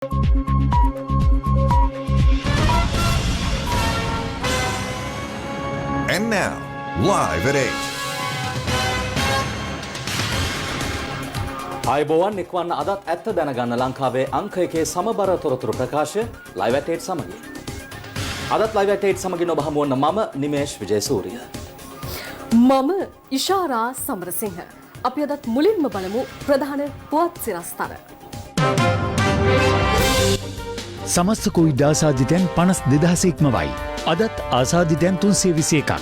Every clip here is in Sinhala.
And now, live at 8. ආයුබෝවන් එක්වන්න අදත් ඇත්ත දැනගන්න ලංකාවේ අංක එකේ සමබර තොරතුරු ප්‍රකාශය ලයිව් ඇට් 8 සමගින්. අදත් ලයිව් ඇට් 8 සමගින් ඔබ හමු වන මම නිමේෂ් විජේසූරිය. මම ඉෂාරා සමරසිංහ. අපි අදත් මුලින්ම බලමු ප්‍රධාන පුවත් සිරස්තර. සමස්ත කොවිඩ් ආසාදිතයන් 52,000 ඉක්මවයි. අදත් ආසාදිතයන් 321ක්.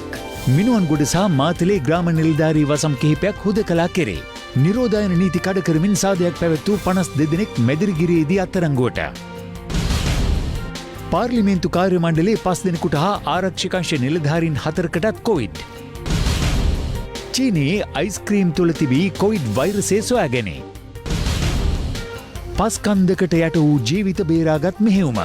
මිනුවන්ගොඩ සහ මාතලේ ග්‍රාම නිලධාරී වසම් කිහිපයක් හුදකලා කෙරේ. නිරෝධායන නීති කඩ කරමින් සාදයක් පැවැත් වූ 52 දෙනෙක් මැදිරිගිරියේදී අත්අඩංගුවට. පාර්ලිමේන්තු කාර්ය මණ්ඩලයේ 5 දෙනෙකුට හා ආරක්ෂකංශ නිලධාරීන් 4කටත් කොවිඩ්. චීනයේ අයිස්ක්‍රීම් තුළ තිබී කොවිඩ් වෛරසය සොයාගැනේ. පස්කන්දකට යට වූ ජීවිත බේරාගත් මෙහෙයුම.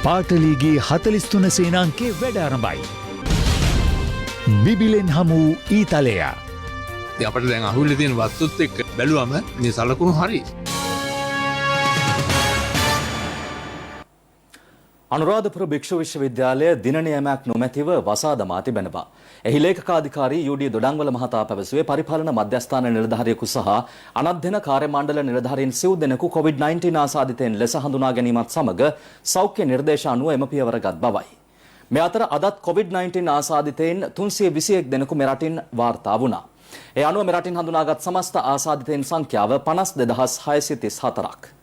පාටලීගේ 43 සේනාංකේ වැඩ ආරම්භයි. බිබිලෙන් හමු ඊතලය. අපට දැන් අහුවෙලා තියෙන වස්තුත් එක්ක බැලුවම මේ සලකුණු හරි. අනුරාධපුර භික්ෂු විශ්වවිද්‍යාලය දින නියමයක් නොමැතිව වසා දමා තිබෙනවා. එහි ලේකකාධිකාරී යූ.ඩී. දොඩංවල මහතා පැවසුවේ පරිපාලන මධ්‍යස්ථාන නිලධාරියෙකු සහ අනධ්‍යයන කාර්ය මණ්ඩල නිලධාරීන් සිව් දෙනෙකු COVID-19 ආසාදිතයින් ලෙස හඳුනා ගැනීමත් සමග සෞඛ්‍ය නිර්දේශ අනුව එම පියවර ගත් බවයි. මේ අතර අදත් COVID-19 ආසාදිතයින් 321 දෙනෙකු මෙරටින් වාර්තා වුණා. ඒ අනුව මෙරටින් හඳුනාගත් සමස්ත ආසාදිතයින් සංඛ්‍යාව 52,634ක්.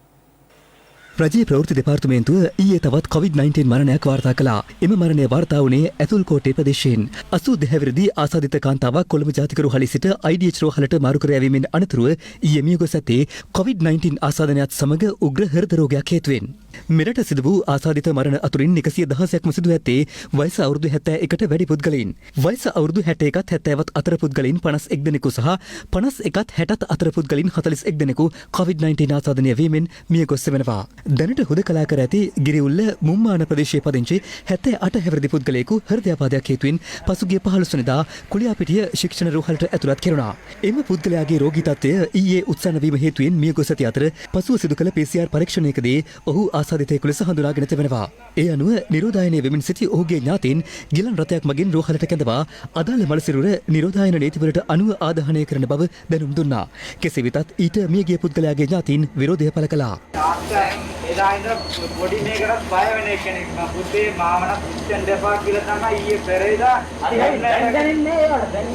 රජයේ ප්‍රවෘත්ති දෙපාර්තමේන්තුව ඊයේ තවත් COVID-19 මරණයක් වාර්තා කළා. එම මරණය වාර්තා වුණේ ඇතුල්කෝටේ ප්‍රදේශයෙන්. 82 වෙනිදා ආසාදිත කාන්තාවක් කොළඹ ජාතික රෝහලේ සිට IDH රෝහලට මාරු කර යැවීමෙන් අනතුරුව ඊයේ මිය ගොස් ඇත්තේ COVID-19 ආසාදනයත් සමග උග්‍ර හෘද රෝගයක් හේතුවෙන්. මෙරට සිදු වූ ආසාදිත මරණ අතුරින් 116ක්ම සිදු ඇත්තේ වයස අවුරුදු 71ට වැඩි පුද්ගලයින්. වයස අවුරුදු 61ත් 70ත් අතර පුද්ගලයින් 51 දෙනෙකු සහ 51ත් 60ත් අතර පුද්ගලයින් 41 දෙනෙකු COVID-19 ආසාදනය වීමෙන් මිය ගොස් වෙනවා. දැනට හුදකලා කර ඇති ගිරිඋල්ල මුම්මාන ප්‍රදේශයේ පදිංචි 78 හැවිරිදි පුද්ගලයෙකු හෘදයාබාධයක් හේතුවෙන් පසුගිය 15 වෙනිදා කුලියාපිටිය ශික්ෂණ රෝහලට ඇතුළත් කෙරුණා. එම පුද්ගලයාගේ රෝගී තත්ත්වය ඊයේ උත්සන්න වීම හේතුවෙන් මිය ගොස් ඇති අතර පසුව සිදු කළ PCR පරීක්ෂණයකදී ඔහු ආසාදිතයෙකු ලෙස හඳුනාගෙන තිබෙනවා. ඒ අනුව නිරෝධායනය වෙමින් සිටි ඔහුගේ ඥාතීන් ගිලන් රථයක් මගින් රෝහලට කැඳවා අදාළ මළසිරුර නිරෝධායන නීතිවලට අනුව ආදාහනය කරන බව දැනුම් දුන්නා. කෙසේ වෙතත් ඊට මියගිය පුද්ගලයාගේ ඥාතීන් විරෝධය පළ කළා. එදා ඉඳලා පොඩි මේකටත් බය වෙන කෙනෙක් මම පුතේ මාමන පුච්චෙන් දෙපා කියලා තමයි ඊයේ පෙරේදා දැන් දැනෙන්නේ ඒවට දැන්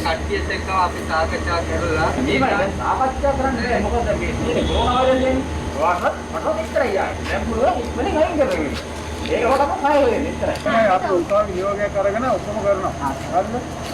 කට්ටියත් එක්ක අපි සාකච්ඡා කරලා මේක සාකච්ඡා කරන්නේ මොකද මේ කොරෝනාවලෙන් වාහත් මට විතරයි ආයේ දැන් පුළුවන් ඉක්මනින් අයින් කරගන්න. ඒක හොරම පය වෙන්නේ විතරයි. අපි උත්සාහ නියෝගය කරගෙන ඔක්කොම කරනවා. හරිද?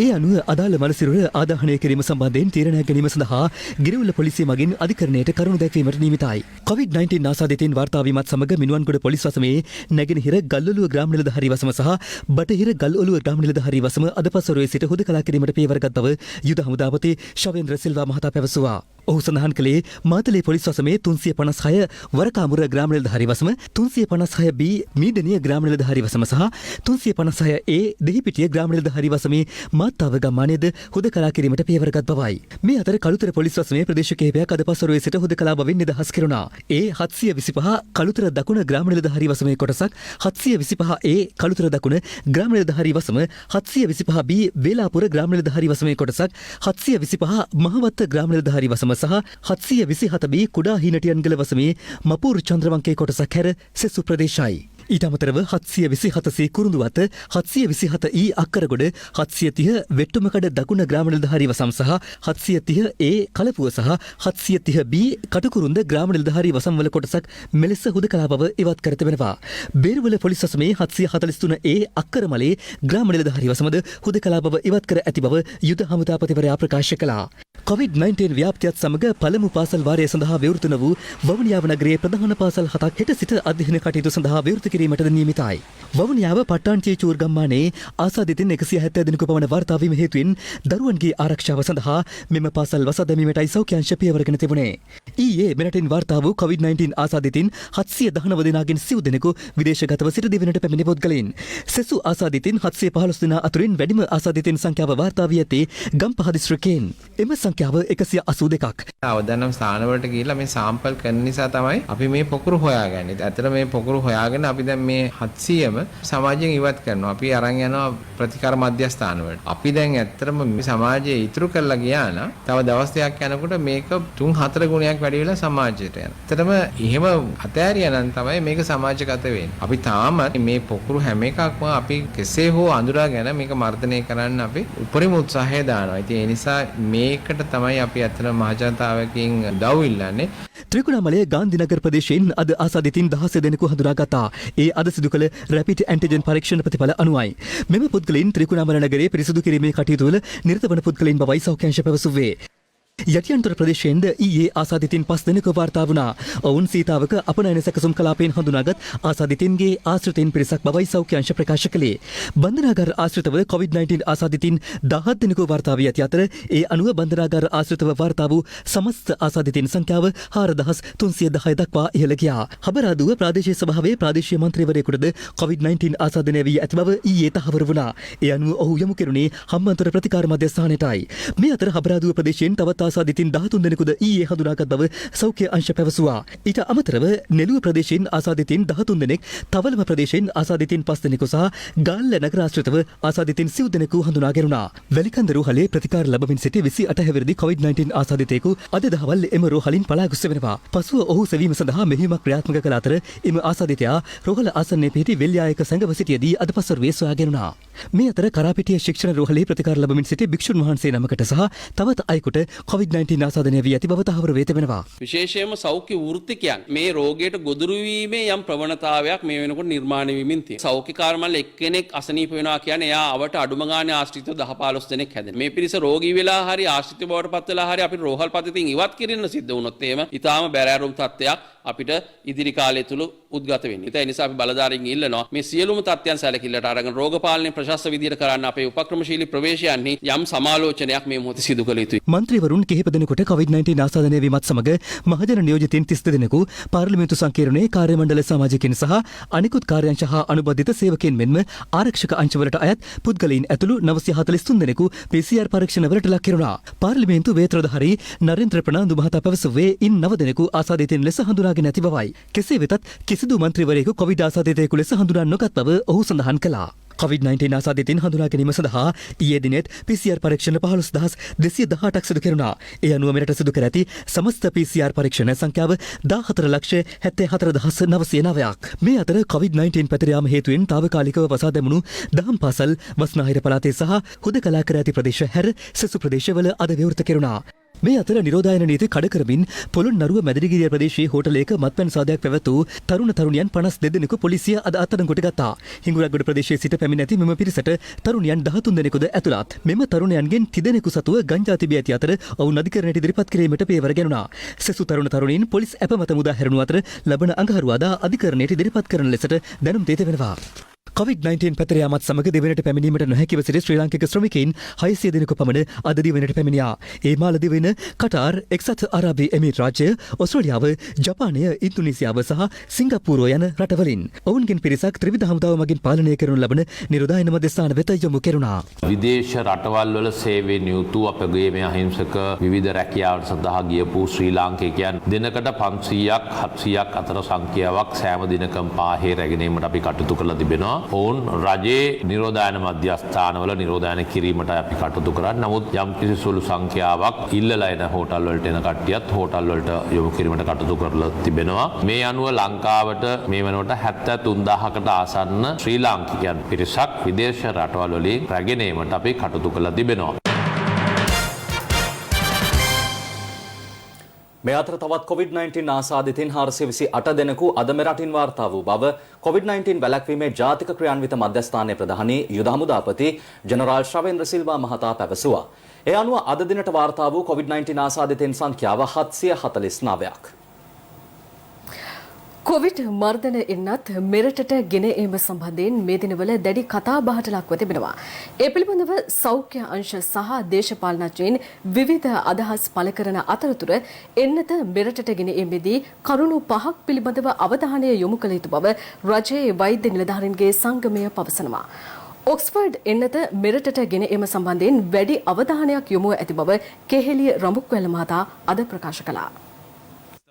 ඒ අනුව අදාළ මළසිරුර ආදාහනය කිරීම සම්බන්ධයෙන් තීරණයක් ගැනීම සඳහා ගිරිඋල්ල පොලිසිය මගින් අධිකරණයට කරුණු දැක්වීමට නියමිතයි. COVID-19 ආසාදිතයින් වාර්තා වීමත් සමග මිනුවන්ගොඩ පොලිස් වසමේ නැගෙනහිර ගල්ඔලුව ග්‍රාම නිලධාරී වසම සහ බටහිර ගල්ඔලුව ග්‍රාම නිලධාරී වසම අද පසුරුවේ සිට හුදකලා කිරීමට පියවර ගත් බව යුද හමුදාපති ශවේන්ද්‍ර සිල්වා මහතා පැවසුවා. ඔහු සඳහන් කළේ මාතලේ පොලිස් වසමේ 356 වරකාමුර ග්‍රාම නිලධාරී වසම 356 B මීඩනිය ග්‍රාම නිලධාරී වසම සහ 356 A දෙහිපිටිය ග්‍රාම නිලධාරී වසමේ මාත්තාව ගම්මානයේද හුදකලා කිරීමට පියවර ගත් බවයි. මේ අතර කළුතර පොලිස් වසමේ ප්‍රදේශ කිහිපයක් අද පසුරුවේ සිට හුදකලා බවින් නිදහස් කෙරුණා. A 725 කළුතර දකුණ ග්‍රාම නිලධාරී වසමේ කොටසක් 725 A කළුතර දකුණ ග්‍රාම නිලධාරී වසම 725 B වේලාපුර ග්‍රාම නිලධාරී වසමේ කොටසක් 725 මහවත්ත ග්‍රාම නිලධාරී වසම සහ 727 B කුඩා හීනටියන්ගල වසමේ මපුර් චන්ද්‍රවංකේ කොටසක් හැර සෙසු ප්‍රදේශයි. ඊට අමතරව 727 කුරුඳුවත 727 E අක්කරගොඩ 730 වෙට්ටුමකඩ දකුණ ග්‍රාම නිලධාරී වසම් සහ 730 A කලපුව සහ 730 B කටුකුරුන්ද ග්‍රාම නිලධාරී වසම් වල කොටසක් මෙලෙස හුදකලා බව ඉවත් කර තිබෙනවා. බේරුවල පොලිස් වසමේ 743 A අක්කරමලේ ග්‍රාම නිලධාරී වසමද හුදකලා බව ඉවත් කර ඇති බව යුද හමුදාපතිවරයා ප්‍රකාශ කළා. COVID-19 ව්‍යාප්තියත් සමග පළමු පාසල් වාරය සඳහා විවෘත වූ වවුනියාව නගරයේ ප්‍රධාන පාසල් 7ක් හෙට සිට අධ්‍යයන කටයුතු සඳහා විවෘත කිරීමටද නියමිතයි. වවුනියාව පට්ටාන්චේ චූර් ගම්මානයේ ආසාදිතින් 170 දෙනෙකු පමණ වාර්තා වීම හේතුවෙන් දරුවන්ගේ ආරක්ෂාව සඳහා මෙම පාසල් වසා දැමීමටයි සෞඛ්‍ය අංශ පියවරගෙන තිබුණේ. ඊයේ මෙරටින් වාර්තා වූ COVID-19 ආසාදිතින් 719 දෙනාගෙන් 90 දෙනෙකු විදේශගතව සිට දෙවනට පැමිණි පුද්ගලයන්. සෙසු ආසාදිතින් 715 දෙනා අතුරින් වැඩිම ආසාදිතින් සංඛ්‍යාව වාර්තා වී ඇත්තේ ගම්පහ දිස්ත්‍රික්කයෙන්. එම සංඛ්‍යාව 182ක්. අවදානම් ස්ථානවලට ගිහිල්ලා මේ සාම්පල් කරන නිසා තමයි අපි මේ පොකුරු හොයාගන්නේ. ඇත්තට මේ පොකුරු හොයාගෙන අපි දැන් මේ 700ම සමාජයෙන් ඉවත් කරනවා. අපි අරන් යනවා ප්‍රතිකාර මධ්‍යස්ථානවලට. අපි දැන් ඇත්තටම මේ සමාජයේ ඉතුරු කරලා ගියා නම් තව දවස් දෙකක් යනකොට මේක 3-4 ගුණයක් වැඩි වෙලා සමාජයට යනවා. ඇත්තටම එහෙම අතෑරියා නම් තමයි මේක සමාජගත වෙන්නේ. අපි තාමත් මේ පොකුරු හැම එකක්ම අපි කෙසේ හෝ අඳුරාගෙන මේක මර්ධනය කරන්න අපි උපරිම උත්සාහය දානවා. ඉතින් ඒ නිසා මේකට තමයි අපි අතන මහජනතාවකින් උදව් ඉල්ලන්නේ. ත්‍රිකුණාමලයේ ගාන්ධිනගර ප්‍රදේශයෙන් අද ආසාදිතින් 16 දෙනෙකු හඳුනාගත්තා. ඒ අද සිදු කළ රැපිඩ් ඇන්ටිජන් පරීක්ෂණ ප්‍රතිඵල අනුවයි. මෙම පුද්ගලයන් ත්‍රිකුණාමල නගරයේ පිරිසිදු කිරීමේ කටයුතු වල නිරත වන පුද්ගලයන් බවයි සෞඛ්‍ය අංශ පැවසුවේ. යටියන්තර ප්‍රදේශයෙන්ද ඊයේ ආසාදිතින් 5 දෙනෙකු වාර්තා වුණා. ඔවුන් සීතාවක අපනයන සැකසුම් කලාපයෙන් හඳුනාගත් ආසාදිතින්ගේ ආශ්‍රිතයින් පිරිසක් බවයි සෞඛ්‍ය අංශ ප්‍රකාශ කළේ. බන්ධනාගාර ආශ්‍රිතව COVID-19 ආසාදිතින් 17 දෙනෙකු වාර්තා වී ඇති අතර ඒ අනුව බන්ධනාගාර ආශ්‍රිතව වාර්තා වූ සමස්ත ආසාදිතින් සංඛ්‍යාව 4310 දක්වා ඉහළ ගියා. හබරාදුව ප්‍රාදේශීය සභාවේ ප්‍රාදේශීය මන්ත්‍රීවරයෙකුටද COVID-19 ආසාදනය වී ඇති බව ඊයේ තහවුරු වුණා. ඒ අනුව ඔහු යොමු කෙරුණේ හම්බන්තොට ප්‍රතිකාර මධ්‍යස්ථානයටයි. මේ අතර හබරාදුව ප්‍රදේශයෙන් තවත් ආසාදිතින් 13 දෙනෙකුද ඊයේ හඳුනාගත් බව සෞඛ්‍ය අංශ පැවසුවා. ඊට අමතරව නෙළුව ප්‍රදේශයෙන් ආසාදිතින් 13 දෙනෙක්, තවලම ප්‍රදේශයෙන් ආසාදිතින් 5 දෙනෙකු සහ ගාල්ල නගර ආශ්‍රිතව ආසාදිතින් 90 දෙනෙකු හඳුනාගෙන උනා. වැලිකන්ද රෝහලේ ප්‍රතිකාර ලැබමින් සිටි 28 හැවිරිදි COVID-19 ආසාදිතයෙකු අද දහවල් එම රෝහලින් පලා ගොස් වෙනවා. පසුව ඔහු සෙවීම සඳහා මෙහෙයුමක් ක්‍රියාත්මක කළ අතර එම ආසාදිතයා රෝහල ආසන්නයේ පිහිටි වෙල්යායක සංගම සිටියේදී අද පසුරුවේ සොයාගෙන උනා. මේ අතර කරාපිටිය ශික්ෂණ රෝහලේ ප්‍රතිකාර ලැබමින් සිටි භික්ෂුන් වහන්සේ නමකට සහ තවත් අයෙකුට COVID-19 ආසාදනය වී ඇති බව තහවුරු වේ තිබෙනවා. විශේෂයෙන්ම සෞඛ්‍ය වෘත්තිකයන් මේ රෝගයට ගොදුරු වීමේ යම් ප්‍රවණතාවයක් මේ වෙනකොට නිර්මාණය වෙමින් තියෙනවා. සෞඛ්‍ය කාර්යාලවල එක්කෙනෙක් අසනීප වෙනවා කියන්නේ එයා අවට අඩුම ගානේ ආශ්‍රිතව 10-15 දෙනෙක් හැදෙනවා. මේ පිරිස රෝගී වෙලා හරි ආශ්‍රිත බවට පත් වෙලා හරි අපිට රෝහල් පද්ධතියෙන් ඉවත් කිරීම සිද්ධ වුණොත් එහෙම ඊටාම බැරෑරුම් තත්ත්වයක් අපිට ඉදිරි කාලය තුල උද්ගත වෙන්නේ. ඒ නිසා අපි බලධාරීන් ඉල්ලනවා මේ සියලුම තත්ත්වයන් සැලකිල්ලට අරගෙන රෝග පාලනය ප්‍රශස්ත විදියට කරන්න අපේ උපක්‍රමශීලී ප්‍රවේශයන්හි යම් සමාලෝචනයක් මේ මොහොතේ සිදු කළ යුතුයි. මන්ත්‍රීවරුන් කිහිප දෙනෙකුට COVID-19 ආසාදනය වීමත් සමග මහජන නියෝජිතින් 32 දෙනෙකු පාර්ලිමේන්තු සංකීර්ණයේ කාර්ය මණ්ඩල සමාජිකින් සහ අනිකුත් කාර්යාංශ හා අනුබද්ධිත සේවකයන් මෙන්ම ආරක්ෂක අංශවලට අයත් පුද්ගලයන් ඇතුළු 943 දෙනෙකු PCR පරීක්ෂණවලට ලක් කෙරුණා. පාර්ලිමේන්තු වේත්‍රධාරී නරේන්ද්‍ර ප්‍රනාන්දු මහතා පැවසුවේ ඉන් 9 දෙනෙකු ආසාදිතයින් ලෙස හඳුනාගෙන ඇති බවයි. කෙසේ වෙතත් කිසිදු මන්ත්‍රීවරයෙකු COVID ආසාදිතයෙකු ලෙස හඳුනා නොගත් බව ඔහු සඳහන් කළා. COVID-19 ආසාදිතයින් හඳුනා ගැනීම සඳහා ඊයේ දිනෙත් PCR පරීක්ෂණ 15218ක් සිදු කෙරුණා. ඒ අනුව මෙරට සිදු කර ඇති සමස්ත PCR පරීක්ෂණ සංඛ්‍යාව 14,74,909ක්. මේ අතර COVID-19 පැතිර යාම හේතුවෙන් తాවකාලිකව වසා දැමුණු දහම් පාසල් වස්නාහිර පළාතේ සහ හුදකලා කර ඇති ප්‍රදේශ හැර සෙසු ප්‍රදේශවල අද විවෘත කෙරුණා. මේ අතර නිරෝධායන නීති කඩ කරමින් පොළොන්නරුව මැදිරිගිරිය ප්‍රදේශයේ හෝටලයක මත්පැන් සාදයක් පැවැත් වූ තරුණියන් 52 දෙනෙකු පොලිසිය අද අත්අඩංගුවට ගත්තා. හිඟුරක්ගොඩ ප්‍රදේශයේ සිට පැමිණ ඇති මෙම පිරිසට තරුණියන් 13 දෙනෙකුද ඇතුළත්. මෙම තරුණයන්ගෙන් තිදෙනෙකු සතුව ගංජා තිබී ඇති අතර ඔවුන් අධිකරණයට ඉදිරිපත් කිරීමට පියවර ගැනුණා. සෙසු තරුණීන් පොලිස් ඇපමත මුදා හැරුණු අතර ලබන අඟහරුවාදා අධිකරණයට ඉදිරිපත් කරන ලෙසට දැනුම් දී තිබෙනවා. COVID-19 පැතිර යාමත් සමග දෙවනට පැමිණීමට නොහැකිව සිටි ශ්‍රී ලාංකික ශ්‍රමිකයින් 600 දෙනෙකු පමණ අද දිවයිනට පැමිණියා. ඒ මාලදිවයින, කටාර්, එක්සත් අරාබි එමිරේත් රාජ්‍ය, ඕස්ට්‍රේලියාව, ජපානය, ඉන්දුනීසියාව සහ සිංගප්පූරුව යන රටවලින්. ඔවුන්ගෙන් පිරිසක් ත්‍රිවිධ හමුදාව මගින් පාලනය කරනු ලබන නිරෝධායන මධ්‍යස්ථාන වෙත යොමු කෙරුණා. විදේශ රටවල් වල සේවයෙන් යුතු අපගේ මේ අහිංසක විවිධ රැකියාවට සඳහා ගියපු ශ්‍රී ලාංකිකයන් දිනකට 500ක් 700ක් අතර සංඛ්‍යාවක් සෑම දිනකම පාහේ රැගෙනීමට අපි කටයුතු කරලා තිබෙනවා. ඔවුන් රජයේ නිරෝධායන මධ්‍යස්ථානවල නිරෝධායන කිරීමට අපි කටයුතු කරන්නේ. නමුත් යම්කිසි සුළු සංඛ්‍යාවක් ඉල්ලලා එන හෝටල් වලට එන කට්ටියත් හෝටල් වලට යොමු කිරීමට කටයුතු කරලා තිබෙනවා. මේ අනුව ලංකාවට මේ වෙනකොට 73000කට ආසන්න ශ්‍රී ලාංකිකයන් පිරිසක් විදේශ රටවල් වලින් රැගෙන ඒමට අපි කටයුතු කරලා තිබෙනවා. මේ අතර තවත් COVID-19 ආසාදිතින් 428 දෙනෙකු අද මෙරටින් වාර්තා වූ බව COVID-19 වැළැක්වීමේ ජාතික ක්‍රියාන්විත මධ්‍යස්ථානයේ ප්‍රධානී යුද හමුදාපති ජනරාල් ශවේන්ද්‍ර සිල්වා මහතා පැවසුවා. ඒ අනුව අද දිනට වාර්තා වූ COVID-19 ආසාදිතයින් සංඛ්‍යාව 749ක්. කොවිඩ් මර්ධන එන්නත් මෙරටට ගෙන ඒම සම්බන්ධයෙන් මේ දිනවල දැඩි කතා බහට ලක්ව තිබෙනවා. ඒ පිළිබඳව සෞඛ්‍ය අංශ සහ දේශපාලනඥයින් විවිධ අදහස් පළ කරන අතරතුර එන්නත මෙරටට ගෙන ඒමේදී කරුණු 5ක් පිළිබඳව අවධානය යොමු කළ යුතු බව රජයේ වෛද්‍ය නිලධාරීන්ගේ සංගමය පවසනවා. ඔක්ස්ෆර්ඩ් එන්නත මෙරටට ගෙන ඒම සම්බන්ධයෙන් වැඩි අවධානයක් යොමුව ඇති බව කෙහෙලිය රඹුක්වැල්ල මහතා අද ප්‍රකාශ කළා.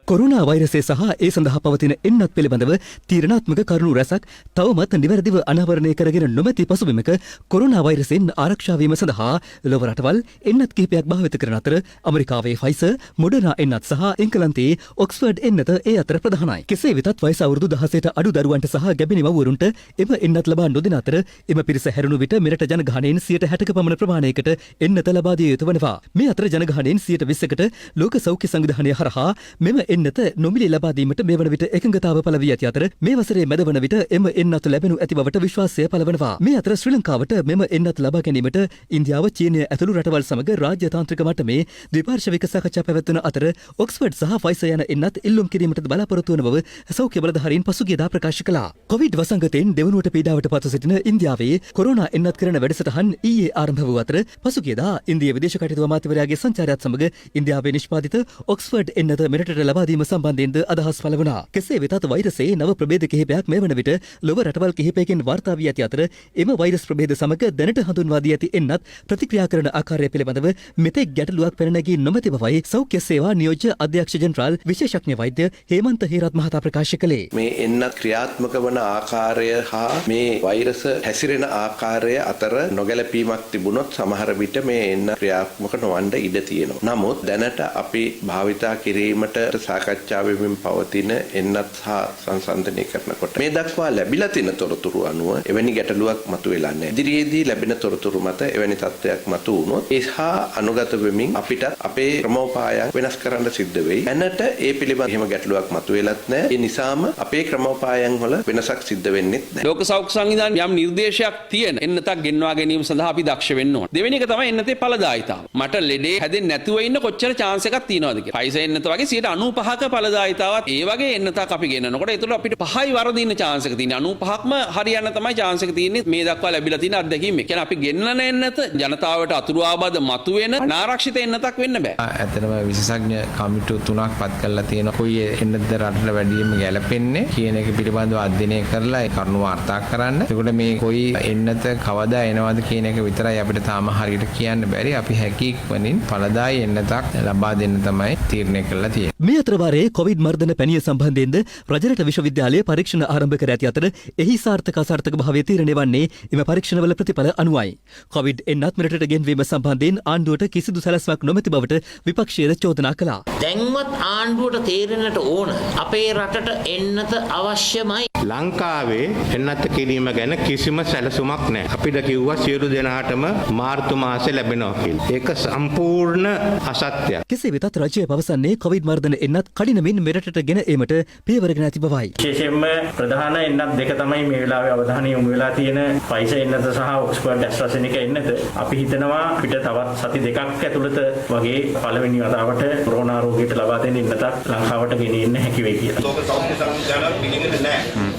කොරුණා වෛරසය සහ ඒ සඳහා පවතින එන්නත් පිළිබඳව තීරණාත්මක කරුණු රැසක් තවමත් නිවැරදිව අනාවරණය කරගෙන නොමැති පසුබිමක කොරුණා වෛරසයෙන් ආරක්ෂා වීම සඳහා ලොව රටවල් එන්නත් කිහිපයක් භාවිත කරන අතර ඇමරිකාවේ ෆයිසර්, මොඩර්නා එන්නත් සහ එංගලන්තයේ ඔක්ස්ෆර්ඩ් එන්නත ඒ අතර ප්‍රධානයි. කෙසේ වෙතත් වයස අවුරුදු 16ට අඩු දරුවන්ට සහ ගැබිණි මව්වරුන්ට එම එන්නත් ලබා නොදෙන අතර එම පිරිස හැරුණු විට මෙරට ජනගහනයෙන් 60%ක පමණ ප්‍රමාණයකට එන්නත ලබා දිය යුතු වනවා. මේ අතර ජනගහනයෙන් 20%කට ලෝක සෞඛ්‍ය සංවිධානය හරහා මෙම එන්නත නොමිලේ ලබා දීමට මේ වන විට එකඟතාව පළ වී ඇති අතර මේ වසරේ මැද වන විට එම එන්නත් ලැබෙනු ඇති බවට විශ්වාසය පළවනවා. මේ අතර ශ්‍රී ලංකාවට මෙම එන්නත් ලබා ගැනීමට ඉන්දියාව, චීනය ඇතුළු රටවල් සමග රාජ්‍ය තාන්ත්‍රික මට්ටමේ ද්විපාර්ශ්වික සාකච්ඡා පැවැත්වන අතර ඔක්ස්ෆර්ඩ් සහ ෆයිසර් යන එන්නත් ඉල්ලුම් කිරීමට බලාපොරොත්තු වන බව සෞඛ්‍ය බලධාරීන් පසුගියදා ප්‍රකාශ කළා. කොවිඩ් වසංගතයෙන් දෙවනුවට පීඩාවට පත්ව සිටින ඉන්දියාවේ කොරෝනා එන්නත් කරන වැඩසටහන් ඊයේ ආරම්භ වූ අතර පසුගියදා ඉන්දියා විදේශ කටයුතු අමාත්‍යවරයාගේ සංචාරයත් සමග ඉන්දියාවේ නිෂ්පාදිත ඔක්ස්ෆර්ඩ් එන්නත මෙරටට ලබා දීම සම්බන්ධයෙන්ද අදහස් පළ වුණා. කෙසේ වෙතත් වෛරසයේ නව ප්‍රභේද කිහිපයක් මේ වන විට ලොව රටවල් කිහිපයකින් වාර්තා වී ඇති අතර එම වෛරස් ප්‍රභේද සමග දැනට හඳුන්වා දී ඇති එන්නත් ප්‍රතික්‍රියා කරන ආකාරය පිළිබඳව මෙතෙක් ගැටලුවක් පැන නැගී නොමැති බවයි සෞඛ්‍ය සේවා නියෝජ්‍ය අධ්‍යක්ෂ ජෙනරාල් විශේෂඥ වෛද්‍ය හේමන්ත හේරත් මහතා ප්‍රකාශ කළේ. මේ එන්නත් ක්‍රියාත්මක වන ආකාරය හා මේ වෛරස හැසිරෙන ආකාරය අතර නොගැලපීමක් තිබුණොත් සමහර විට මේ එන්න ක්‍රියාත්මක නොවන්න ඉඩ තියෙනවා. නමුත් දැනට අපි භාවිතා කිරීමට සාකච්ඡාවෙමින් පවතින එන්නත් සහ සංසන්දනය කරනකොට මේ දක්වා ලැබිලා තියෙන තොරතුරු අනුව එවැනි ගැටලුවක් මතුවෙලා නැහැ. ඉදිරියේදී ලැබෙන තොරතුරු මත එවැනි තත්ත්වයක් මතු වුණොත් ඒ හා අනුගත වෙමින් අපිට අපේ ක්‍රමෝපායන් වෙනස් කරන්න සිද්ධ වෙයි. දැනට ඒ පිළිබඳ එහෙම ගැටලුවක් මතුවෙලත් නැහැ. ඒ නිසාම අපේ ක්‍රමෝපායන් වල වෙනසක් සිද්ධ වෙන්නේ නැහැ. ලෝක සෞඛ්‍ය සංවිධානය යම් නිර්දේශයක් තියෙන එන්නතක් ගෙන්වා ගැනීම සඳහා අපි දක්ෂ වෙන්න ඕන. දෙවෙනි එක තමයි එන්නතේ ඵලදායිතාව. මට ලෙඩේ හැදෙන්නේ නැතුව ඉන්න කොච්චර chance එකක් තියනවද කියලා. ෆයිසර් එන්නත වගේ 95%ක ඵලදායිතාවත් ඒ වගේ එන්නතක් අපි ගෙන්නනකොට ඒතර අපිට 5යි වරදින chance එක තියෙනවා. 95%ක්ම හරියන්න තමයි chance එක තියෙන්නේ මේ දක්වා ලැබිලා තියෙන අත්දැකීම් එක. කියන්නේ අපි ගෙන්නන එන්නත ජනතාවට අතුරු ආබාධ මතුවෙන අනාරක්ෂිත එන්නතක් වෙන්න බෑ. ඇත්තටම විශේෂඥ කමිටු 3ක් පත් කරලා තියෙනවා. කොයි එන්නතද රටට වැඩියෙන්ම ගැලපෙන්නේ කියන එක පිළිබඳව අධ්‍යයනය කරලා ඒ කරුණු වාර්තා කරන්න. ඒකට මේ කොයි එන්නත කවදා එනවද කියන එක විතරයි අපිට තාම හරියට කියන්න බැරි. අපි හැකියික්මනින් ඵලදායි එන්නතක් ලබා දෙන්න තමයි තීරණය කරලා තියෙන්නේ. මේ අතර වාරයේ කොවිඩ් මර්ධන පැනිය සම්බන්ධයෙන්ද රජරට විශ්වවිද්‍යාලය පරීක්ෂණ ආරම්භ කර ඇති අතර එහි සාර්ථක අසාර්ථක භාවය තීරණය වන්නේ එම පරීක්ෂණවල ප්‍රතිඵල අනුවයි. කොවිඩ් එන්නත් මෙරටට ගෙන්වීම සම්බන්ධයෙන් ආණ්ඩුවට කිසිදු සැලැස්මක් නොමැති බවට විපක්ෂයද චෝදනා කළා. දැන්වත් ආණ්ඩුවට තේරෙන්නට ඕන අපේ රටට එන්නත අවශ්‍යමයි. ලංකාවේ එන්නත කිරීම ගැන කිසිම සැලසුමක් නැහැ. අපිට කිව්වා සියලු දෙනාටම මාර්තු මාසේ ලැබෙනවා කියලා. ඒක සම්පූර්ණ අසත්‍යයක්. කෙසේ වෙතත් රජය පවසන්නේ කොවිඩ් මර්ධන එන්නත් කඩිනමින් මෙරටට ගෙන ඒමට පියවරගෙන ඇති බවයි. විශේෂයෙන්ම ප්‍රධාන එන්නත් දෙක තමයි මේ වෙලාවේ අවධානය යොමු වෙලා තියෙන ෆයිසර් එන්නත සහ ඔක්ස්ෆර්ඩ් ඇස්ට්‍රාසෙනිකා එන්නත. අපි හිතනවා අපිට තවත් සති දෙකක් ඇතුළත වගේ පළවෙනි වතාවට කොරෝනා රෝගීට ලබා දෙන එන්නතක් ලංකාවට ගෙනෙන්න හැකි වෙයි කියලා. ලෝක සෞඛ්‍ය සංවිධානය පිළිගන්නේ නැහැ.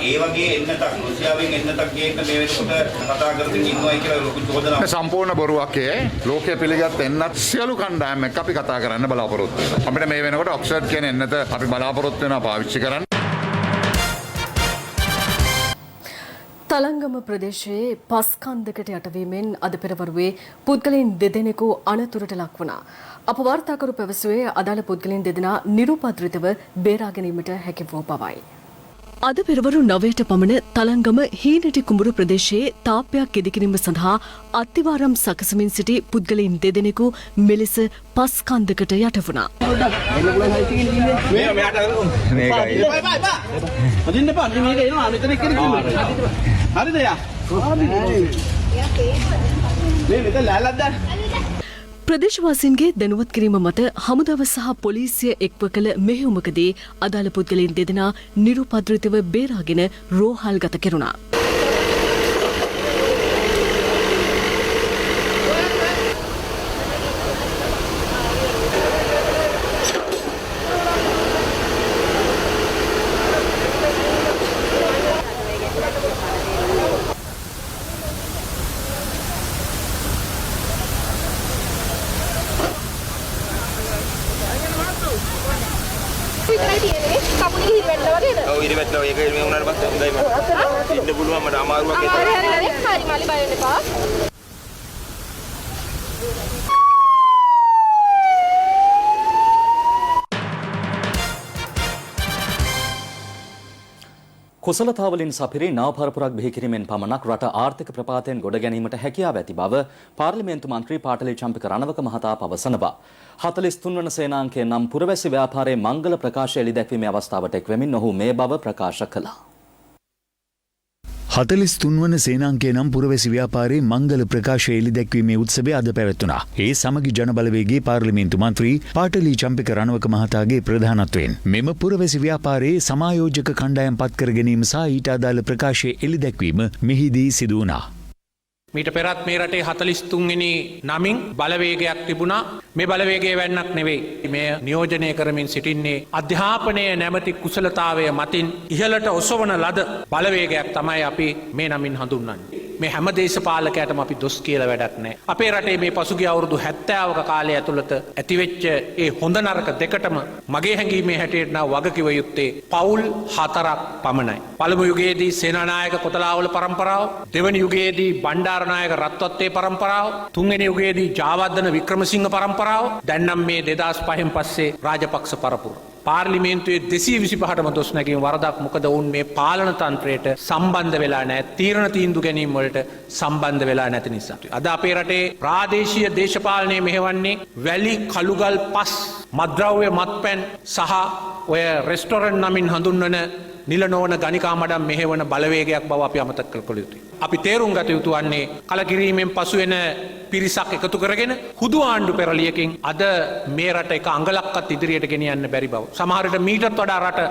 ඒ වගේ එන්නතක් රුසියාවෙන් එන්නතක් ගේන්න මේ වෙනකොට කතා කරමින් ඉන්නවයි කියලා ලොකු චෝදනාවක්. සම්පූර්ණ බොරුවක් ලෝකයේ පිළිගත් එන්නත් සියලු කණ්ඩායම් එක්ක අපි කතා කරන්න බලාපොරොත්තු වෙනවා. අපිට මේ වෙනකොට ඔක්ස්ෆර්ඩ් කියන එන්නත අපි බලාපොරොත්තු වෙනවා පාවිච්චි කරන්න. තලංගම ප්‍රදේශයේ පස්කන්දකට යටවීමෙන් අද පෙරවරුවේ පුද්ගලයන් දෙදෙනෙකු අනතුරට ලක් වුණා. අප වාර්තාකරු පැවසුවේ අදාළ පුද්ගලයන් දෙදෙනා නිරුපද්‍රිතව බේරා ගැනීමට හැකි වූ බවයි. අද පෙරවරු 9ට පමණ තලංගම හීනටි කුඹුරු ප්‍රදේශයේ තාප්පයක් ඉදිකිරීම සඳහා අත්තිවාරම් සකසමින් සිටි පුද්ගලයන් දෙදෙනෙකු මෙලෙස පස්කන්දකට යට වුණා. ප්‍රදේශවාසීන්ගේ දැනුවත් කිරීම මත හමුදාව සහ පොලිසිය එක්ව කළ මෙහෙයුමකදී අදාළ පුද්ගලයන් දෙදෙනා නිරුපද්‍රිතව බේරාගෙන රෝහල්ගත කෙරුණා. ඔව් ඉරිමැට්ල ඒක මේ උනාට පස්සේ හොඳයි මට. ඉන්න පුළුවන් මට අමාරුවක් ඒක. හරි මලි බය වෙන්න එපා. කුසලතාවලින් සපිරි නව පරපුරක් බිහි කිරීමෙන් පමණක් රට ආර්ථික ප්‍රපාතයෙන් ගොඩ ගැනීමට හැකියාව ඇති බව පාර්ලිමේන්තු මන්ත්‍රී පාටලී චම්පක රණවක මහතා පවසනවා. 43 වන සේනාංකයේ නම් පුරවැසි ව්‍යාපාරයේ මංගල ප්‍රකාශය එළිදැක්වීමේ අවස්ථාවට එක්වෙමින් ඔහු මේ බව ප්‍රකාශ කළා. 43 වන සේනාංකයේ නම් පුරවැසි ව්‍යාපාරයේ මංගල ප්‍රකාශය එළිදැක්වීමේ උත්සවය අද පැවැත්වුණා. ඒ සමගි ජනබලවේගයේ පාර්ලිමේන්තු මන්ත්‍රී පාටලී චම්පක රණවක මහතාගේ ප්‍රධානත්වයෙන් මෙම පුරවැසි ව්‍යාපාරයේ සමායෝජක කණ්ඩායම් පත් කර ගැනීම සහ ඊට අදාළ ප්‍රකාශය එළිදැක්වීම මෙහිදී සිදු වුණා. මීට පෙරත් මේ රටේ 43 වෙනි නමින් බලවේගයක් තිබුණා. මේ බලවේගය වෙන්නක් නෙවෙයි. මේ නියෝජනය කරමින් සිටින්නේ අධ්‍යාපනය නැමැති කුසලතාවය මතින් ඉහළට ඔසවන ලද බලවේගයක් තමයි අපි මේ නමින් හඳුන්වන්නේ. මේ හැම දේශපාලකයටම අපි දොස් කියලා වැඩක් නැහැ. අපේ රටේ මේ පසුගිය අවුරුදු 70ක කාලය ඇතුළත ඇතිවෙච්ච ඒ හොඳ නරක දෙකටම මගේ හැඟීමේ හැටියට නම් වගකිව යුත්තේ පවුල් 4ක් පමණයි. පළමු යුගයේදී සේනානායක කොතලාවල පරම්පරාව, දෙවැනි යුගයේදී බණ්ඩාරනායක රත්වත්තේ පරම්පරාව, තුන්වෙනි යුගයේදී ජාවර්ධන වික්‍රමසිංහ පරම්පරාව, දැන් නම් මේ 2005න් පස්සේ රාජපක්ෂ පරපුර. පාර්ලිමේන්තුවේ 225ටම දොස් නැගීම වරදක්. මොකද ඔවුන් මේ පාලන තන්ත්‍රයට සම්බන්ධ වෙලා නැහැ. තීරණ තීන්දුව ගැනීම වලට සම්බන්ධ වෙලා නැති නිසා. අද අපේ රටේ ප්‍රාදේශීය දේශපාලනය මෙහෙවන්නේ වැලි කළුගල් පස් මත්ද්‍රව්‍ය මත්පැන් සහ ඔය රෙස්ටොරන්ට් නමින් හඳුන්වන නිල නොවන ගණිකා මඩම් මෙහෙවන බලවේගයක් බව අපි අමතක කළ යුතුයි. අපි තේරුම් ගත යුතු වන්නේ කලකිරීමෙන් පසු වෙන පිරිසක් එකතු කරගෙන හුදු ආණ්ඩු පෙරලියකින් අද මේ රට එක අඟලක්වත් ඉදිරියට ගෙනියන්න බැරි බව. සමහර විට මීටත් වඩා රට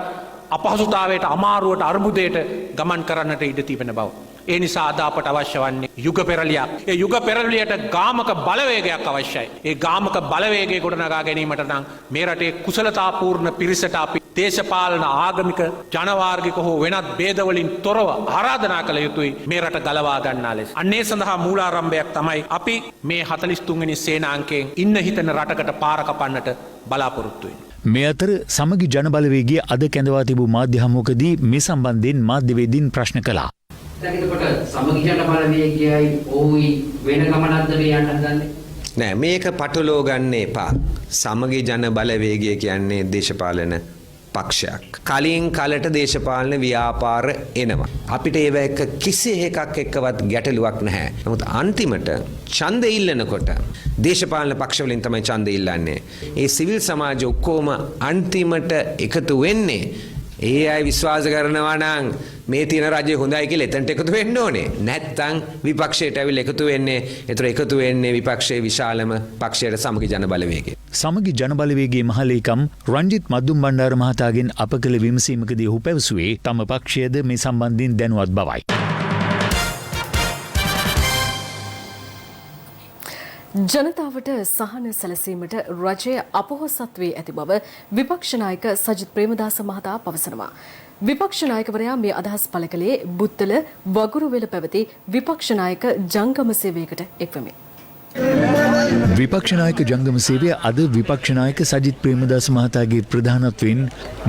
අපහසුතාවයට, අමාරුවට, අර්බුදයට ගමන් කරන්නට ඉඩ තිබෙන බව. ඒ නිසා අද අපට අවශ්‍ය වන්නේ යුග පෙරලියක්. ඒ යුග පෙරලියට ගාමක බලවේගයක් අවශ්‍යයි. ඒ ගාමක බලවේගය ගොඩනගා ගැනීමට නම් මේ රටේ කුසලතාපූර්ණ පිරිසට අපි දේශපාලන, ආගමික, ජනවාර්ගික හෝ වෙනත් ભેදවලින් තොරව ආරාධනා කළ යුතුයි මේ රට ගලවා ගන්නා ලෙස. අන්නේ සඳහා මූලාරම්භයක් තමයි අපි මේ 43 වෙනි සේනාංකයෙන් ඉන්න හිතන රටකට පාර කපන්නට බලාපොරොත්තු වෙන්නේ. මේ අතර සමගි ජනබලවේගයේ අද කැඳවා තිබූ මාධ්‍ය හමුවකදී මේ සම්බන්ධයෙන් මාධ්‍යවේදීන් ප්‍රශ්න කළා. දැන් එතකොට සමගි ජනබලවේගයයි ඕයි වෙන ගමනක්ද මේ යන්න හදන්නේ? නෑ, මේක පටලෝ ගන්න එපා. සමගි ජන බලවේගය කියන්නේ දේශපාලන පක්ෂයක්. කලින් කලට දේශපාලන ව්‍යාපාර එනවා. අපිට ඒව එක කිසි එකක් එක්කවත් ගැටලුවක් නැහැ. නමුත් අන්තිමට ඡන්ද ඉල්ලනකොට දේශපාලන පක්ෂවලින් තමයි ඡන්ද ඉල්ලන්නේ. ඒ සිවිල් සමාජය ඔක්කොම අන්තිමට එකතු වෙන්නේ ඒ අය විශ්වාස කරනවා නම් මේ තියෙන රජය හොඳයි කියලා එතනට එකතු වෙන්න ඕනේ. නැත්තම් විපක්ෂයට ඇවිල්ලා එකතු වෙන්නේ. ඒතර එකතු වෙන්නේ විපක්ෂයේ විශාලම පක්ෂයට සමගි ජන බලවේගය. සමගි ජන බලවේගයේ මහලේකම් රංජිත් මද්දුම් බණ්ඩාර මහතාගෙන් අප කළ විමසීමකදී ඔහු පැවසුවේ තම පක්ෂයද මේ සම්බන්ධයෙන් දැනුවත් බවයි. ජනතාවට සහන සැලසීමට රජය අපොහොසත් වී ඇති බව විපක්ෂ නායක සජිත් ප්‍රේමදාස මහතා පවසනවා. විපක්ෂ නායකවරයා මේ අදහස් පළ කළේ බුත්තල වගුරුවෙල පැවති විපක්ෂ නායක ජංගම සේවයකට එක්වමින්. විපක්ෂ නායක ජංගම සේවය අද විපක්ෂ නායක සජිත් ප්‍රේමදාස මහතාගේ ප්‍රධානත්වයෙන්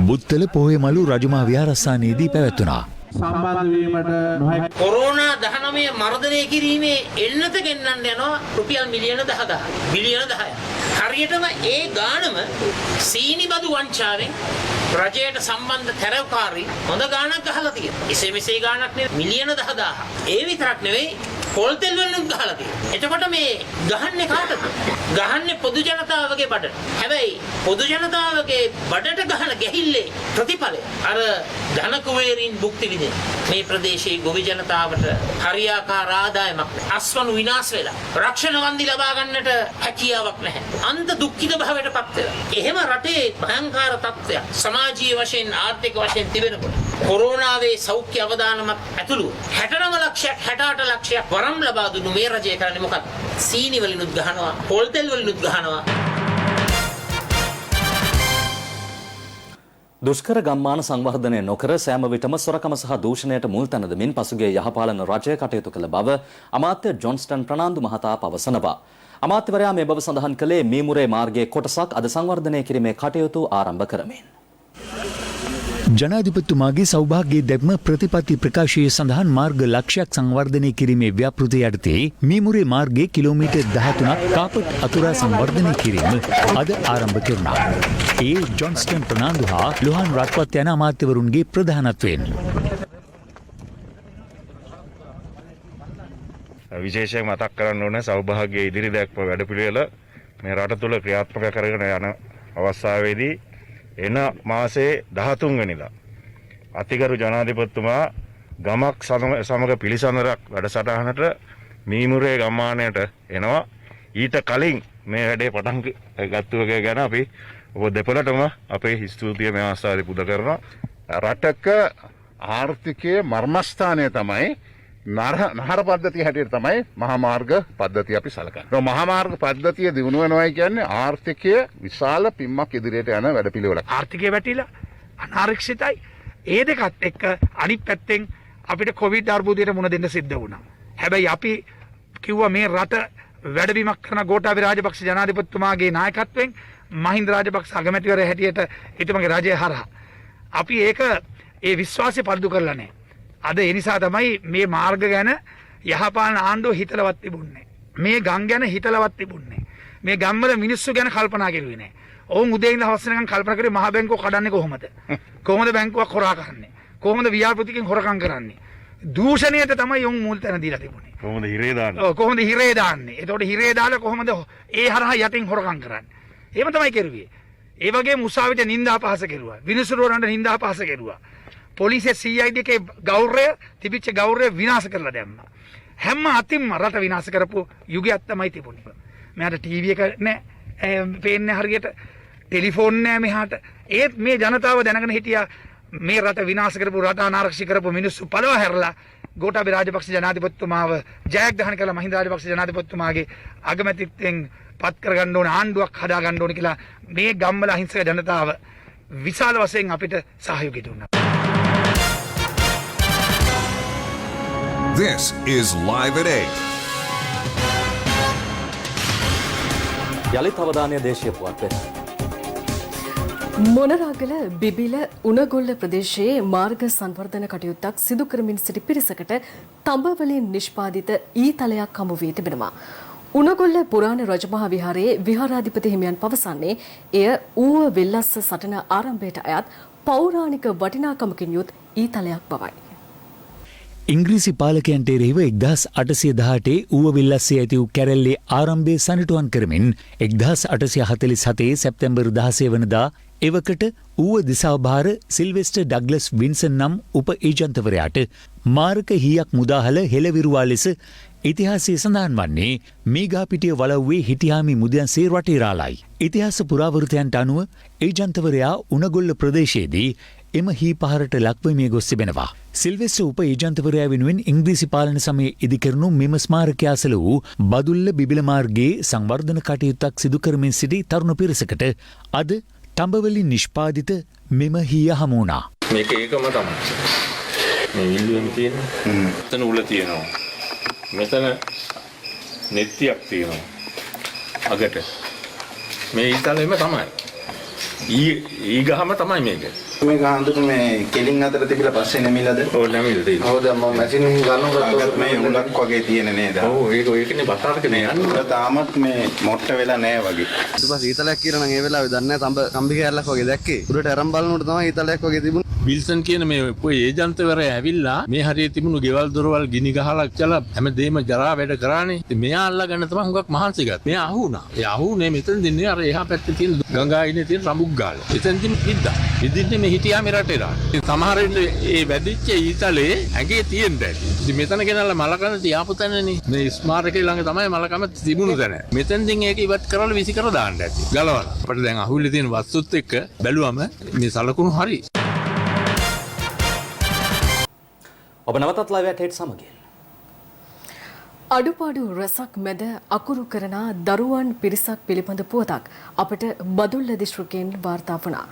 බුත්තල පොහොයමලු රජමහා විහාරස්ථානයේදී පැවැත්වුණා. සම්බන්ධ වීමට නොහැකි කොරෝනා 19 මර්ධනය කිරීමේ එන්නත ගෙන්නන්න යනවා රුපියල් මිලියන 10,000. මිලියන 10ක්. හරියටම ඒ ගාණම සීනි බදු වංචාවෙන් රජයට සම්බන්ධ තැරවකාරී හොඳ ගාණක් ගහලා තියෙනවා. එසේ මෙසේ ගාණක් නෙවෙයි මිලියන 10,000. ඒ විතරක් නෙවෙයි පොල් තෙල් වලින් ගහලා තියෙනවා. එතකොට මේ ගහන්නේ කාටද? ගහන්නේ පොදු ජනතාවගේ බඩට. හැබැයි පොදු ජනතාවගේ බඩට ගහන ගැහිල්ලේ ප්‍රතිඵලය අර ධන කුවේරින් භුක්ති විඳින මේ ප්‍රදේශයේ ගොවි ජනතාවට හරියාකාර ආදායමක් නැහැ. අස්වනු විනාශ වෙලා රක්ෂණ වන්දි ලබා ගන්නට හැකියාවක් නැහැ. අන්ත දුක්ඛිත භාවයට පත් වෙලා. එහෙම රටේ භයංකාර තත්ත්වයක් සමාජීය වශයෙන් ආර්ථික වශයෙන් තිබෙනකොට කොරෝනාවේ සෞඛ්‍ය අවදානමක් ඇතුළු 69 ලක්ෂයක් 68 ලක්ෂයක් වරම් ලබා දුන්නු මේ රජය කරන්නේ මොකක්ද? සීනි වලිනුත් ගහනවා, පොල් තෙල් වලිනුත් ගහනවා. දුෂ්කර ගම්මාන සංවර්ධනය නොකර සෑම විටම සොරකම සහ දූෂණයට මුල් තැන දෙමින් පසුගිය යහපාලන රජය කටයුතු කළ බව අමාත්‍ය ජොන්ස්ටන් ප්‍රනාන්දු මහතා පවසනවා. අමාත්‍යවරයා මේ බව සඳහන් කළේ මීමුරේ මාර්ගයේ කොටසක් අද සංවර්ධනය කිරීමේ කටයුතු ආරම්භ කරමින්. ජනාධිපතිතුමාගේ සෞභාග්‍ය දැක්ම ප්‍රතිපත්ති ප්‍රකාශයේ සඳහන් මාර්ග ලක්ෂයක් සංවර්ධනය කිරීමේ ව්‍යාපෘතිය යටතේ මීමුරේ මාර්ගයේ කිලෝමීටර් 13ක් කාපට් අතුරා සංවර්ධනය කිරීම අද ආරම්භ කෙරුණා. ඒ ජොන්ස්ටන් ප්‍රනාන්දු හා ලොහාන් රත්වත් යන අමාත්‍යවරුන්ගේ ප්‍රධානත්වයෙන්. විශේෂයෙන් මතක් කරන්න ඕන සෞභාග්‍ය ඉදිරි දැක්ම වැඩපිළිවෙල මේ රට තුළ ක්‍රියාත්මක කරගෙන යන අවස්ථාවේදී එන මාසේ 13 වෙනිදා අතිගරු ජනාධිපතිතුමා ගමක් සමග පිළිසඳරක් වැඩසටහනට මීමුරේ ගම්මානයට එනවා. ඊට කලින් මේ වැඩේ පටන් ගත්තු එක ගැන අපි ඔබ දෙපළටම අපේ ස්තුතිය මේ අවස්ථාවේ පුද කරනවා. රටක ආර්ථිකයේ මර්මස්ථානය තමයි නහර පද්ධතිය හැටියට තමයි මහා මාර්ග පද්ධතිය අපි සලකන්නේ. මහා මාර්ග පද්ධතිය දිනු වෙනවයි කියන්නේ ආර්ථිකය විශාල පිම්මක් ඉදිරියට යන වැඩපිළිවෙලක්. ආර්ථිකය වැටිලා අනාරක්ෂිතයි. ඒ දෙකත් එක්ක අනිත් පැත්තෙන් අපිට කොවිඩ් අර්බුදයට මුහුණ දෙන්න සිද්ධ වුණා. හැබැයි අපි කිව්වා මේ රට වැඩබිමක් කරන ගෝඨාභය රාජපක්ෂ ජනාධිපතිතුමාගේ නායකත්වයෙන් මහින්ද රාජපක්ෂ අගමැතිවරයා හැටියට එතුමාගේ රජය හරහා අපි ඒ විශ්වාසය පරිදු කරලා නැහැ. අද ඒ නිසා තමයි මේ මාර්ග ගැන යහපාලන ආණ්ඩුව හිතලවත් තිබුණේ. මේ ගම් ගැන හිතලවත් තිබුණේ. මේ ගම්වල මිනිස්සු ගැන කල්පනා කරුවේ නැහැ. ඔවුන් උදේ ඉඳලා හවස වෙනකන් කල්පනා කරේ මහ බැංකුව කඩන්නේ කොහොමද? කොහොමද බැංකුවක් හොරා කරන්නේ? කොහොමද ව්‍යාපෘතිකින් හොරකම් කරන්නේ? දූෂණයට තමයි ඔවුන් මුල් තැන දීලා තිබුණේ. කොහොමද හිරේ දාන්නේ? ඔව් කොහොමද හිරේ දාන්නේ? එතකොට හිරේ දාලා කොහොමද ඒ හරහා යටින් හොරකම් කරන්නේ? එහෙම තමයි කරුවේ. ඒ වගේම උසාවියට නින්දා අපහාස කෙරුවා. විනිසුරුවන්ට නින්දා අපහාස කෙරුවා. පොලිසිය CID එකේ ගෞරවය තිබිච්ච ගෞරවය විනාශ කරලා දැම්මා. හැම අතින්ම රට විනාශ කරපු යුගයක් තමයි තිබුණේ. මෙයාට ටීවී එක නැහැ, පේන්නේ හරියට ටෙලිෆෝන් නැහැ මෙහාට. ඒත් මේ ජනතාව දැනගෙන හිටියා මේ රට විනාශ කරපු රට අනාරක්ෂිත කරපු මිනිස්සු පළව හැරලා ගෝඨාභය රාජපක්ෂ ජනාධිපතිතුමාව ජයග්‍රහණය කළ මහින්ද රාජපක්ෂ ජනාධිපතිතුමාගේ අගමැතිත්වයෙන් පත් කරගන්න ඕන ආණ්ඩුවක් හදා ගන්න ඕන කියලා මේ ගම්වල අහිංසක ජනතාව විශාල වශයෙන් අපිට සහයෝගය දුන්නා. This is Live at 8. යළිත් අවධානය දේශීය පුවත් වෙත. මොනරාගල බිබිල උණගොල්ල ප්‍රදේශයේ මාර්ග සංවර්ධන කටයුත්තක් සිදු කරමින් සිටි පිරිසකට තඹවලින් නිෂ්පාදිත ඊතලයක් හමු වී තිබෙනවා. උණගොල්ල පුරාණ රජමහා විහාරයේ විහාරාධිපති හිමියන් පවසන්නේ එය ඌව වෙල්ලස්ස සටන ආරම්භයට අයත් පෞරාණික වටිනාකමකින් යුත් ඊතලයක් බවයි. ඉංග්‍රීසි පාලකයන්ට එරෙහිව 1818 ඌව විල්ලස්සේ ඇති වූ කැරැල්ලේ ආරම්භය සනිටුවන් කරමින් 1847 සැප්තැම්බර් 16 වනදා එවකට ඌව දිසාභාර සිල්වෙස්ටර් ඩග්ලස් වින්සන් නම් උප ඒජන්තවරයාට මාරක හීයක් මුදාහල හෙළවිරුවා ලෙස ඉතිහාසයේ සඳහන් වන්නේ මීගාපිටිය වලව්වේ හිටියාමි මුදයන්සේ රටේරාලයි. ඉතිහාස පුරාවෘතයන්ට අනුව ඒජන්තවරයා උණගොල්ල ප්‍රදේශයේදී එම හී පහරට ලක්වමිය ගොස් තිබෙනවා. සිල්වෙස්ටර් උප ඒජන්තවරයා වෙනුවෙන් ඉංග්‍රීසි පාලන සමයේ ඉදිකරනු මෙම ස්මාරකය අසල වූ බදුල්ල බිබිල මාර්ගයේ සංවර්ධන කටයුත්තක් සිදු කරමින් සිටි තරුණ පිරිසකට අද තඹවලින් නිෂ්පාදිත මෙම හීය හමු වුණා. මේක ඒකම තමයි. මේ විල්ලුවෙන් තියෙන මෙතන උල තියෙනවා. මෙතන නෙත්තියක් තියෙනවා. අගට මේ ඊතලෙම තමයි. ඊගහම තමයි මේක. මේ ගහඳුන මේ කෙලින් අතර තිබිලා පස්සේ නැමිලාද? ඔව් නැමිලා තියෙනවා. හවුද මම මැෂින් එකෙන් ගන්නකොට මේ උලක් වගේ තියෙන නේද? ඔව් ඒකනේ බතාරක නේ යන්නේ. තාමත් මේ මොට්ට වෙලා නැහැ වගේ. ඊට පස්සේ ඊතලයක් කියලා නම් ඒ වෙලාවේ දන්නේ නැහැ කම්බි කෑල්ලක් වගේ දැක්කේ. උඩට අරන් බලනකොට තමයි ඊතලයක් වගේ තිබුණේ. විල්සන් කියන මේ ඒජන්තවරයා ඇවිල්ලා මේ හරිය තිබුණු ගෙවල් දොරවල් ගිනි ගහලා කියලා හැමදේම ජරා වැඩ කරානේ. ඉතින් මෙයා අල්ලගන්න තමයි හුඟක් මහන්සි ගත්තා. මෙයා අහුණා. ඒ අහුනේ මෙතන දින්නේ අර එහා පැත්තේ තියෙන ගංගායිනේ තියෙන රඹුක් ගාල. එතනදී ඉද්දා. ඉදින්නේ මේ හිටියා මෙරටේලා. ඉතින් සමහර වෙලේ ඒ වැඩිච්ච ඊතලේ ඇඟේ තියෙන්න ඇති. ඉතින් මෙතන ගෙනල්ලා මලකන තියාපු තැනනේ. මේ ස්මාරකේ ළඟ තමයි මලකම තිබුණු තැන. මෙතෙන්දින් ඒක ඉවත් කරලා විසි කර දාන්න ඇති. ගලවලා. අපිට දැන් අහුවිලි තියෙන වස්තුත් එක්ක බැලුවම මේ සලකුණු හරි. ඔබ නවතත් ලයිව් ඇට් සමගින් අඩුපාඩු රසක් මැද අකුරු කරන දරුවන් පිරිසක් පිළිබඳ පුවතක් අපට බදුල්ල දිස්ත්‍රික්කයෙන් වාර්තා වුණා.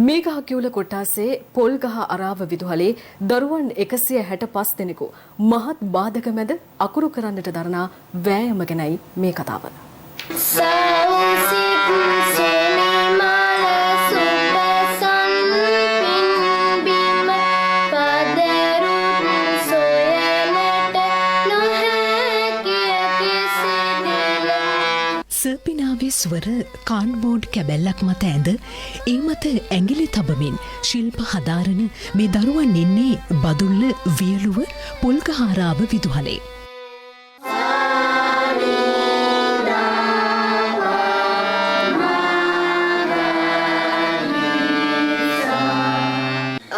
මේගහ කිවුල කොට්ටාසේ පොල්ගහ අරාව විදුහලේ දරුවන් 165 දෙනෙකු මහත් බාධක මැද අකුරු කරන්නට දරනා වෑයම ගැනයි මේ කතාව. පස්වර කාන්බෝඩ් කැබැල්ලක් මත ඇඳ ඒ මත ඇඟිලි තබමින් ශිල්ප හදාරන මේ දරුවන් ඉන්නේ බදුල්ල වියලුව පොල්ගහාරාව විදුහලේ.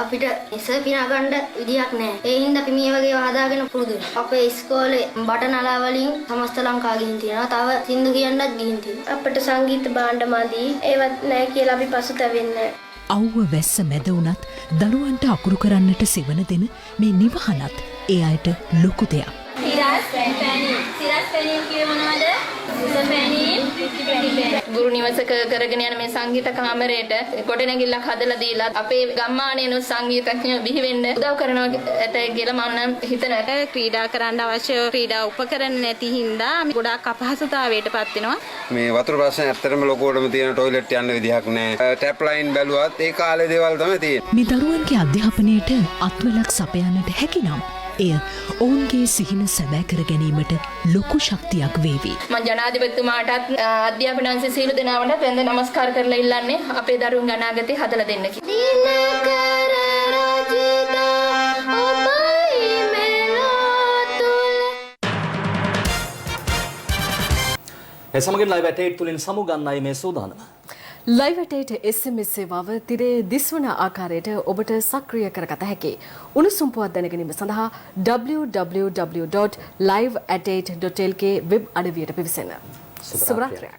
අපිට ඉස්සර පිනාගන්න විදියක් නැහැ. ඒ හින්දා අපි මේ වගේ හදාගෙන පුරුදු වෙනවා. අපේ ඉස්කෝලේ බටනලා වලින් සමස්ත ලංකාව ගිහින් තියෙනවා. තව සින්දු කියන්නත් ගිහින් තියෙනවා. අපිට සංගීත භාණ්ඩ මදි. ඒවත් නැහැ කියලා අපි පසුතැවෙන්නේ නැහැ. අවුව වැස්ස මැද වුණත් දරුවන්ට අකුරු කරන්නට සෙවන දෙන මේ නිවහනත් ඒ අයට ලොකු දෙයක්. ගුරු නිවසක කරගෙන යන මේ සංගීත කාමරයට ගොඩනැගිල්ලක් හදලා දීලා අපේ ගම්මානයේ සංගීතඥයෝ බිහි වෙන්න උදව් කරනවා කියලා මම නම් හිතනවා. ක්‍රීඩා කරන්න අවශ්‍ය ක්‍රීඩා උපකරණ නැති හින්දා ගොඩාක් අපහසුතාවයටපත් වෙනවා. මේ වතුර ප්‍රශ්නේ ඇත්තටම ලොකුවටම තියෙන ටොයිලට් යන්න විදිහක් නැහැ. ටැප් ලයින් බැලුවත් ඒ කාලේ දේවල් තමයි තියෙන්නේ. මේ දරුවන්ගේ අධ්‍යාපනයට අත්වලක් සපයන්නට හැකිනම් එය ඔවුන්ගේ සිහින සැබෑ කර ගැනීමට ලොකු ශක්තියක් වේවි. මම ජනාධිපතිතුමාටත් අධ්‍යාපන අංශ සියලු දෙනාටත් වැඳ නමස්කාර කරලා ඉල්ලන්නේ අපේ දරුවන්ගේ අනාගතය හදලා දෙන්න කියලා. ඒ සමගින් ලයිව් ඇටේට් තුලින් සමුගන්නයි මේ සූදානම. ලයිව් ඇටේට් SMS සේවාව තිරේ දිස්වන ආකාරයට ඔබට සක්‍රිය කරගත හැකි. උණුසුම් පුවත් දැනගැනීම සඳහා www.liveat8.lk වෙබ් අඩවියට පිවිසෙන්න. සුබ රාත්‍රියක්.